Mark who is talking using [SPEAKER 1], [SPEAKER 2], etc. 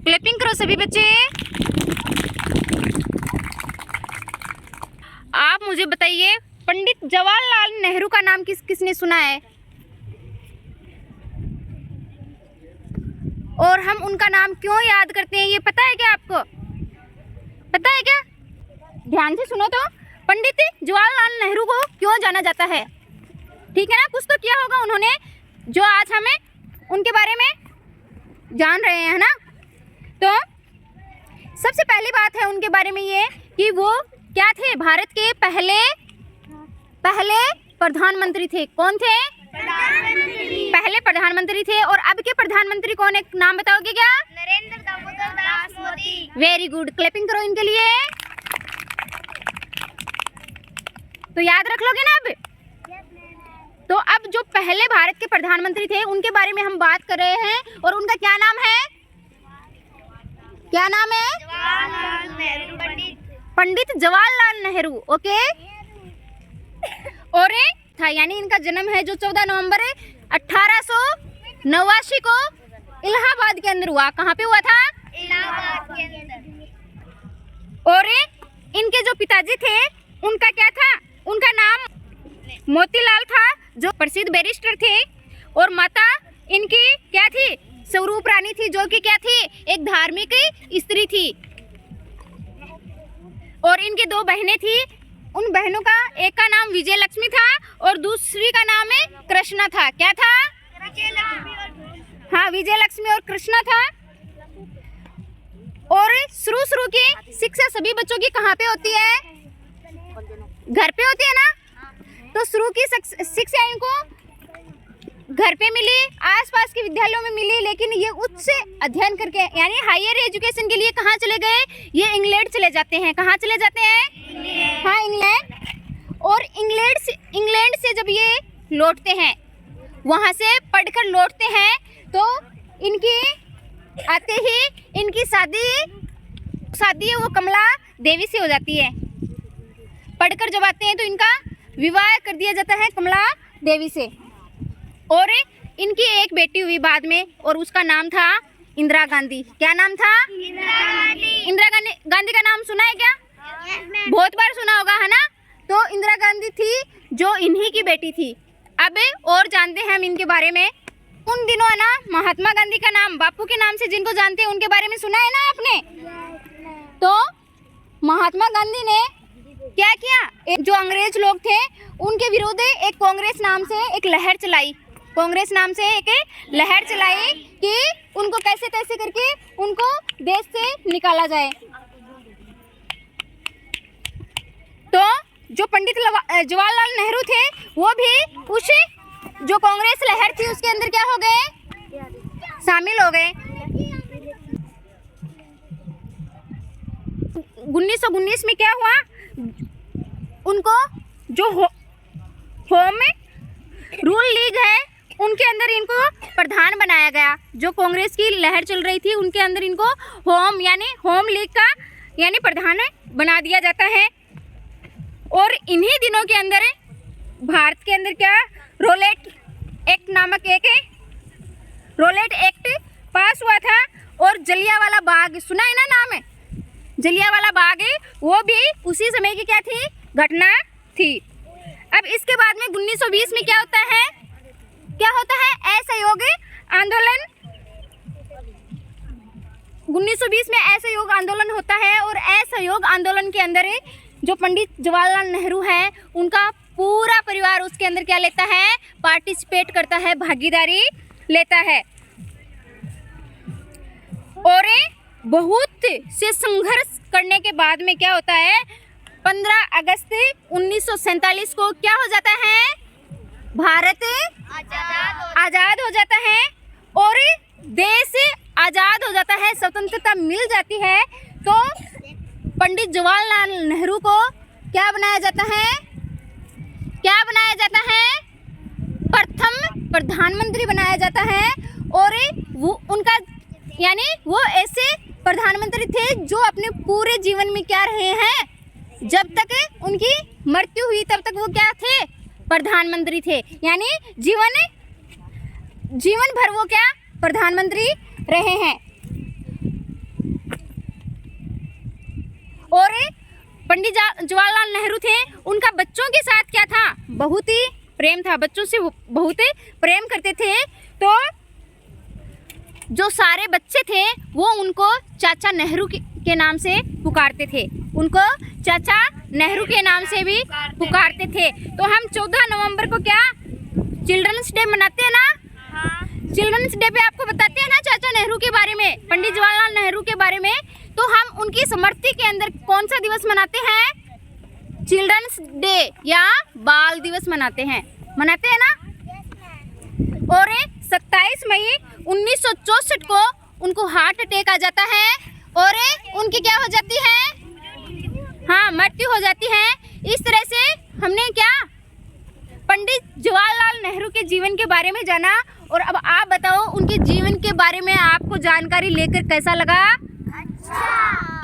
[SPEAKER 1] Clapping करो सभी बच्चे। आप मुझे बताइए, पंडित जवाहरलाल नेहरू का नाम किसने सुना है? और हम उनका नाम क्यों याद करते हैं, ये पता है क्या आपको? पता है क्या? ध्यान से सुनो तो, पंडित जवाहरलाल नेहरू को क्यों जाना जाता है? ठीक है ना, कुछ तो किया होगा उन्होंने जो आज हमें उनके बारे में जान रहे हैं, है ना। तो सबसे पहली बात है उनके बारे में ये कि वो क्या थे? भारत के पहले प्रधानमंत्री थे। कौन थे? पहले प्रधानमंत्री थे। और अब के प्रधानमंत्री कौन है, नाम बताओगे क्या?
[SPEAKER 2] Narendra Damodar Das Modi.
[SPEAKER 1] Very good, clapping करो इनके लिए। तो याद रख लोगे ना अब? तो अब जो पहले भारत के प्रधानमंत्री थे उनके बारे में हम बात कर रहे हैं, और उनका क्या नाम है? क्या नाम है?
[SPEAKER 2] जवाहरलाल नेहरू।
[SPEAKER 1] पंडित जवाहरलाल नेहरू। ओके। और था, यानी इनका जन्म है जो 14 नवंबर 1889 को इलाहाबाद के अंदर हुआ। कहाँ पे हुआ था?
[SPEAKER 2] इलाहाबाद के अंदर।
[SPEAKER 1] और इनके जो पिताजी थे उनका क्या था? उनका नाम मोतीलाल था, जो प्रसिद्ध बैरिस्टर थे। और माता इनकी क्या थी? स्वरूप रानी थी, जो कि क्या थी? एक धार्मिक स्त्री थी। और इनके दो बहनें थी। उन बहनों का एक का नाम विजय लक्ष्मी था और दूसरी का नाम है कृष्णा था। क्या था? हाँ, विजय लक्ष्मी और कृष्णा था। और शुरू की शिक्षा सभी बच्चों की कहाँ पे होती है? घर पे होती है ना। तो शुरू की शिक्षा इनको घर पे मिली, आसपास के विद्यालयों में मिली, लेकिन ये उच्च अध्ययन करके यानी हायर एजुकेशन के लिए कहाँ चले गए? ये इंग्लैंड चले जाते हैं। कहाँ चले जाते हैं? हाँ, इंग्लैंड। और इंग्लैंड से जब ये लौटते हैं, वहाँ से पढ़कर लौटते हैं, तो इनकी आते ही इनकी शादी वो कमला देवी से हो जाती है। पढ़कर जब आते हैं तो इनका विवाह कर दिया जाता है कमला देवी से। और इनकी एक बेटी हुई बाद में, और उसका नाम था इंदिरा गांधी। क्या नाम था? इंदिरा गांधी का नाम सुना है क्या? बहुत बार सुना होगा, है ना। तो इंदिरा गांधी थी जो इन्हीं की बेटी थी। अब और जानते हैं हम इनके बारे में। उन दिनों है ना, महात्मा गांधी का नाम बापू के नाम से जिनको जानते हैं उनके बारे में सुना है ना आपने। तो महात्मा गांधी ने क्या किया? जो अंग्रेज लोग थे उनके विरुद्ध एक कांग्रेस नाम से एक लहर चलाई। कांग्रेस नाम से एक लहर चलाई कि उनको कैसे तैसे करके उनको देश से निकाला जाए। तो जो पंडित जवाहरलाल नेहरू थे वो भी उस जो कांग्रेस लहर थी उसके अंदर क्या हो गए? शामिल हो गए। 1919 में क्या हुआ? उनको जो होम रूल लीग है उनके अंदर इनको प्रधान बनाया गया। जो कांग्रेस की लहर चल रही थी उनके अंदर इनको होम लीग का यानी प्रधान बना दिया जाता है। और इन्हीं दिनों के अंदर भारत के अंदर क्या रोलेट एक्ट नामक रोलेट एक्ट पास हुआ था। और जलियांवाला बाग सुना है ना नाम है? जलियांवाला बाग वो भी उसी समय की क्या थी? घटना थी। अब इसके बाद में 1920 में क्या होता है? असहयोग आंदोलन। 1920 में असहयोग आंदोलन होता है। और असहयोग आंदोलन के अंदर जो पंडित जवाहरलाल नेहरू है उनका पूरा परिवार उसके अंदर क्या लेता है? पार्टिसिपेट करता है, भागीदारी लेता है। और बहुत से संघर्ष करने के बाद में क्या होता है? 15 अगस्त 1947 को क्या हो जाता है? भारत आजाद हो जाता है और देश आजाद हो जाता है, स्वतंत्रता मिल जाती है। तो पंडित जवाहरलाल नेहरू को क्या बनाया जाता है? प्रथम प्रधानमंत्री बनाया जाता है। और वो उनका यानी वो ऐसे प्रधानमंत्री थे जो अपने पूरे जीवन में क्या रहे हैं? जब तक उनकी मृत्यु हुई तब तक वो क्या थे? प्रधानमंत्री थे। यानी जीवन भर वो क्या? प्रधानमंत्री रहे हैं। पंडित जवाहरलाल नेहरू थे, उनका बच्चों के साथ क्या था, बहुत ही प्रेम था, बच्चों से बहुत ही प्रेम करते थे। तो जो सारे बच्चे थे वो उनको चाचा नेहरू के नाम से पुकारते थे, उनको चाचा नेहरू के नाम से भी पुकारते थे। तो हम 14 नवंबर को क्या चिल्ड्रंस डे मनाते हैं ना। चिल्ड्रंस डे पे आपको बताते हैं ना चाचा नेहरू के बारे में, पंडित जवाहरलाल नेहरू के बारे में। तो हम उनकी स्मृति के अंदर कौन सा दिवस मनाते हैं, चिल्ड्रंस डे या बाल दिवस मनाते हैं ना। और 27 मई 1964 को उनको हार्ट अटैक आ जाता है और उनकी क्या हो जाती है, हाँ, मृत्यु हो जाती है। इस तरह से हमने क्या पंडित जवाहरलाल नेहरू के जीवन के बारे में जाना। और अब आप बताओ उनके जीवन के बारे में आपको जानकारी लेकर कैसा लगा।
[SPEAKER 2] अच्छा।